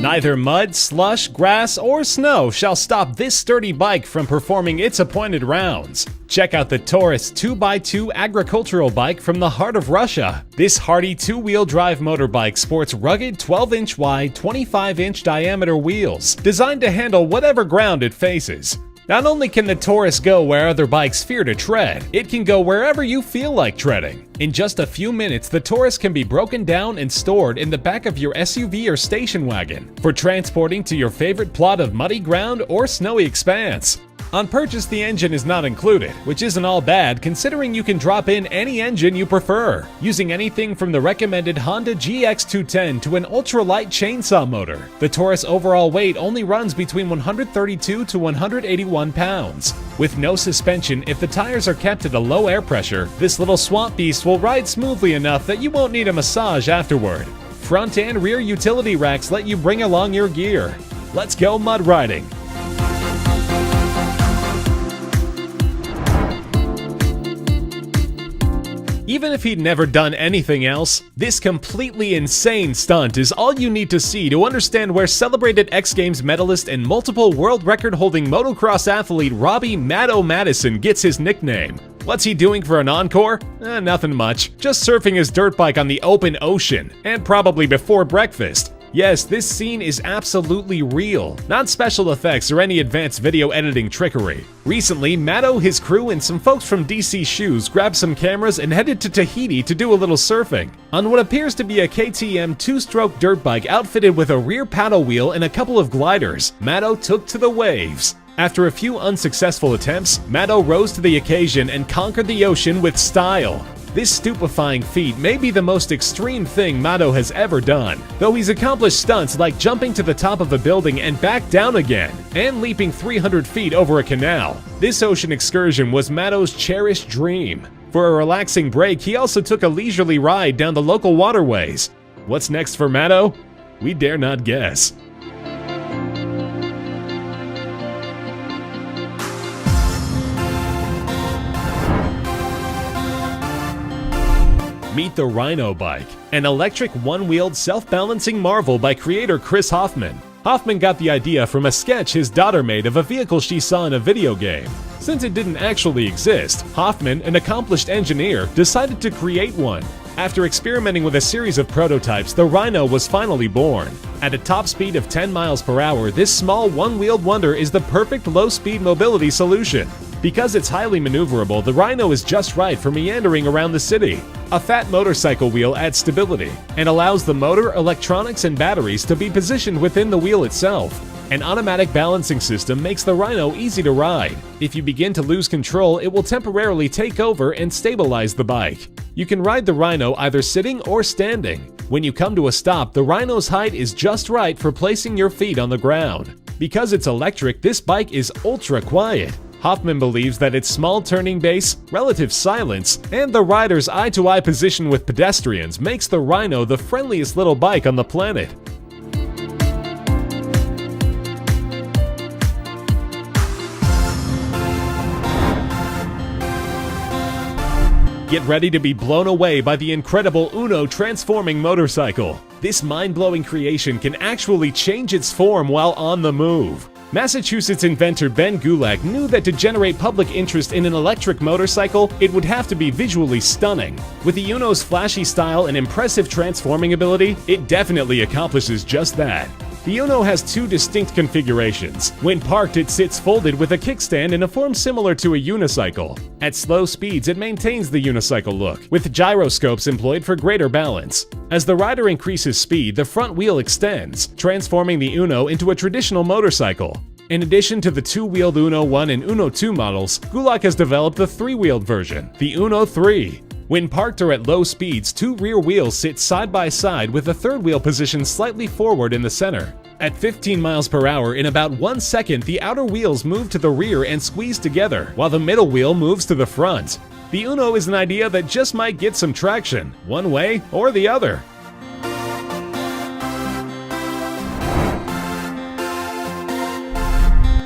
Neither mud, slush, grass, or snow shall stop this sturdy bike from performing its appointed rounds. Check out the Taurus 2x2 agricultural bike from the heart of Russia. This hardy two-wheel drive motorbike sports rugged 12-inch wide, 25-inch diameter wheels, designed to handle whatever ground it faces. Not only can the Taurus go where other bikes fear to tread, it can go wherever you feel like treading. In just a few minutes, the Taurus can be broken down and stored in the back of your SUV or station wagon for transporting to your favorite plot of muddy ground or snowy expanse. On purchase, the engine is not included, which isn't all bad considering you can drop in any engine you prefer, using anything from the recommended Honda GX210 to an ultralight chainsaw motor. The Taurus overall weight only runs between 132 to 181 pounds. With no suspension, if the tires are kept at a low air pressure, this little swamp beast will ride smoothly enough that you won't need a massage afterward. Front and rear utility racks let you bring along your gear. Let's go mud riding! Even if he'd never done anything else, this completely insane stunt is all you need to see to understand where celebrated X Games medalist and multiple world record-holding motocross athlete Robbie "Maddo" Madison gets his nickname. What's he doing for an encore? Nothing much. Just surfing his dirt bike on the open ocean, and probably before breakfast. Yes, this scene is absolutely real, not special effects or any advanced video editing trickery. Recently, Maddo, his crew, and some folks from DC Shoes grabbed some cameras and headed to Tahiti to do a little surfing. On what appears to be a KTM two-stroke dirt bike outfitted with a rear paddle wheel and a couple of gliders, Maddo took to the waves. After a few unsuccessful attempts, Maddo rose to the occasion and conquered the ocean with style. This stupefying feat may be the most extreme thing Maddo has ever done, though he's accomplished stunts like jumping to the top of a building and back down again, and leaping 300 feet over a canal. This ocean excursion was Maddo's cherished dream. For a relaxing break, he also took a leisurely ride down the local waterways. What's next for Maddo? We dare not guess. Meet the RYNO bike, an electric one-wheeled self-balancing marvel by creator Chris Hoffman. Hoffman got the idea from a sketch his daughter made of a vehicle she saw in a video game. Since it didn't actually exist, Hoffman, an accomplished engineer, decided to create one. After experimenting with a series of prototypes, the RYNO was finally born. At a top speed of 10 miles per hour, this small one-wheeled wonder is the perfect low-speed mobility solution. Because it's highly maneuverable, the RYNO is just right for meandering around the city. A fat motorcycle wheel adds stability and allows the motor, electronics, and batteries to be positioned within the wheel itself. An automatic balancing system makes the RYNO easy to ride. If you begin to lose control, it will temporarily take over and stabilize the bike. You can ride the RYNO either sitting or standing. When you come to a stop, the RYNO's height is just right for placing your feet on the ground. Because it's electric, this bike is ultra quiet. Hoffman believes that its small turning base, relative silence, and the rider's eye-to-eye position with pedestrians makes the RYNO the friendliest little bike on the planet. Get ready to be blown away by the incredible UNO transforming motorcycle. This mind-blowing creation can actually change its form while on the move. Massachusetts inventor Ben Gulak knew that to generate public interest in an electric motorcycle, it would have to be visually stunning. With the UNO's flashy style and impressive transforming ability, it definitely accomplishes just that. The UNO has two distinct configurations. When parked, it sits folded with a kickstand in a form similar to a unicycle. At slow speeds, it maintains the unicycle look, with gyroscopes employed for greater balance. As the rider increases speed, the front wheel extends, transforming the UNO into a traditional motorcycle. In addition to the two-wheeled UNO 1 and UNO 2 models, Gulak has developed the three-wheeled version, the UNO 3. When parked or at low speeds, two rear wheels sit side by side with the third wheel positioned slightly forward in the center. At 15 miles per hour, in about 1 second, the outer wheels move to the rear and squeeze together, while the middle wheel moves to the front. The UNO is an idea that just might get some traction, one way or the other.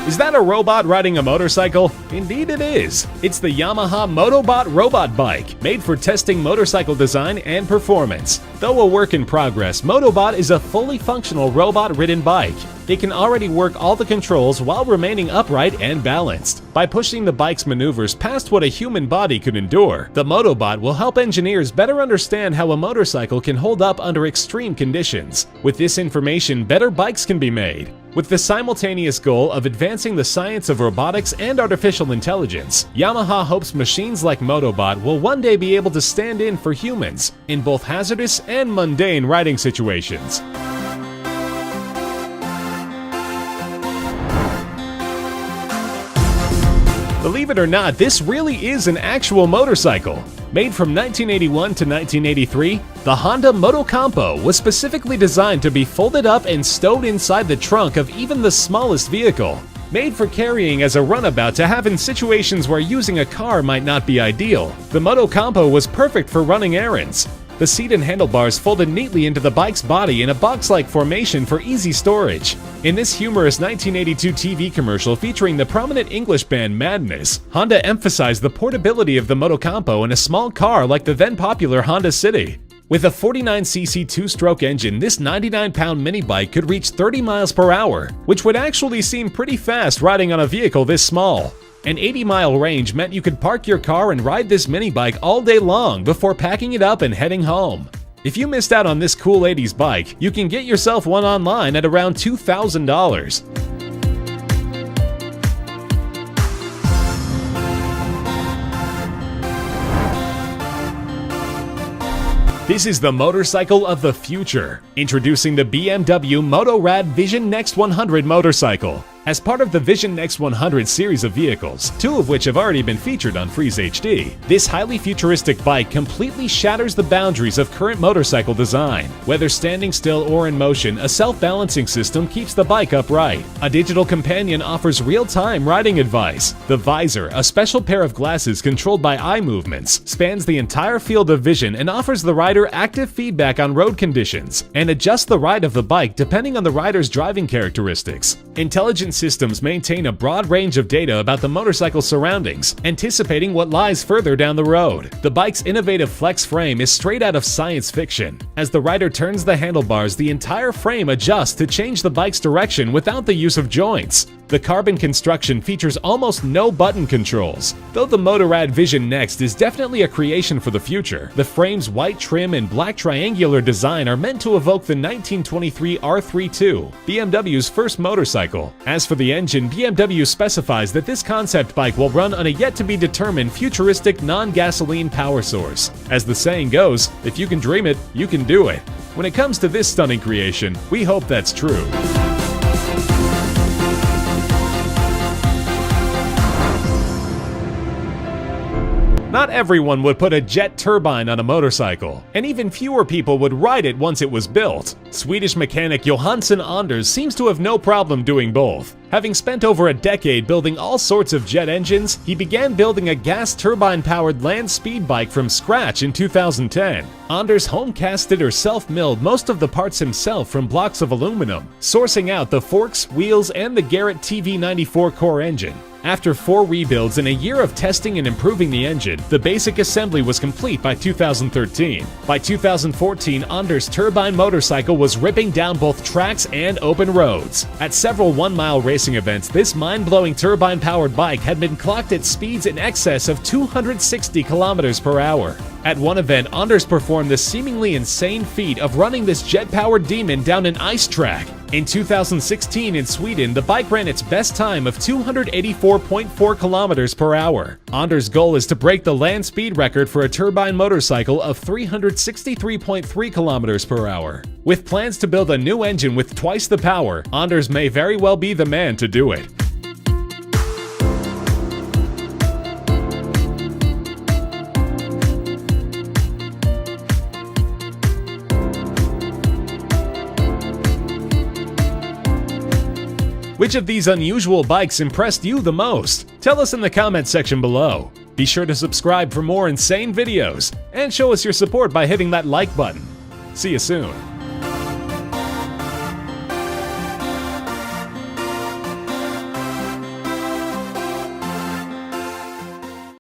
Is that a robot riding a motorcycle? Indeed it is. It's the Yamaha MOTOBOT robot bike, made for testing motorcycle design and performance. Though a work in progress, MOTOBOT is a fully functional robot-ridden bike. It can already work all the controls while remaining upright and balanced. By pushing the bike's maneuvers past what a human body could endure, the MOTOBOT will help engineers better understand how a motorcycle can hold up under extreme conditions. With this information, better bikes can be made. With the simultaneous goal of advancing the science of robotics and artificial intelligence, Yamaha hopes machines like MOTOBOT will one day be able to stand in for humans in both hazardous and mundane riding situations. Believe it or not, this really is an actual motorcycle. Made from 1981 to 1983, the Honda MOTOCOMPO was specifically designed to be folded up and stowed inside the trunk of even the smallest vehicle. Made for carrying as a runabout to have in situations where using a car might not be ideal, the MOTOCOMPO was perfect for running errands. The seat and handlebars folded neatly into the bike's body in a box-like formation for easy storage. In this humorous 1982 TV commercial featuring the prominent English band Madness, Honda emphasized the portability of the MOTOCOMPO in a small car like the then popular Honda City. With a 49cc two-stroke engine, this 99-pound mini bike could reach 30 miles per hour, which would actually seem pretty fast riding on a vehicle this small. An 80-mile range meant you could park your car and ride this mini bike all day long before packing it up and heading home. If you missed out on this cool 80s bike, you can get yourself one online at around $2,000. This is the motorcycle of the future. Introducing the BMW MOTORRAD Vision Next 100 motorcycle. As part of the Vision Next 100 series of vehicles, two of which have already been featured on Freeze HD, this highly futuristic bike completely shatters the boundaries of current motorcycle design. Whether standing still or in motion, a self-balancing system keeps the bike upright. A digital companion offers real-time riding advice. The visor, a special pair of glasses controlled by eye movements, spans the entire field of vision and offers the rider active feedback on road conditions and adjusts the ride of the bike depending on the rider's driving characteristics. Intelligent systems maintain a broad range of data about the motorcycle's surroundings, anticipating what lies further down the road. The bike's innovative flex frame is straight out of science fiction. As the rider turns the handlebars, the entire frame adjusts to change the bike's direction without the use of joints. The carbon construction features almost no button controls. Though the MOTORRAD Vision Next is definitely a creation for the future, the frame's white trim and black triangular design are meant to evoke the 1923 R32, BMW's first motorcycle. As for the engine, BMW specifies that this concept bike will run on a yet-to-be-determined futuristic non-gasoline power source. As the saying goes, if you can dream it, you can do it. When it comes to this stunning creation, we hope that's true. Not everyone would put a jet turbine on a motorcycle, and even fewer people would ride it once it was built. Swedish mechanic Hutson seems to have no problem doing both. Having spent over a decade building all sorts of jet engines, he began building a gas turbine-powered land speed bike from scratch in 2010. Anders home-casted or self-milled most of the parts himself from blocks of aluminum, sourcing out the forks, wheels, and the Garrett TV94 core engine. After 4 rebuilds and a year of testing and improving the engine, the basic assembly was complete by 2013. By 2014, Anders' turbine motorcycle was ripping down both tracks and open roads. At several one-mile racing events, this mind-blowing turbine-powered bike had been clocked at speeds in excess of 260 kilometers per hour. At one event, Anders performed the seemingly insane feat of running this jet-powered demon down an ice track. In 2016 in Sweden, the bike ran its best time of 284.4 kilometers per hour. Anders' goal is to break the land speed record for a turbine motorcycle of 363.3 kilometers per hour. With plans to build a new engine with twice the power, Anders may very well be the man to do it. Which of these unusual bikes impressed you the most? Tell us in the comment section below. Be sure to subscribe for more insane videos, and show us your support by hitting that like button. See you soon.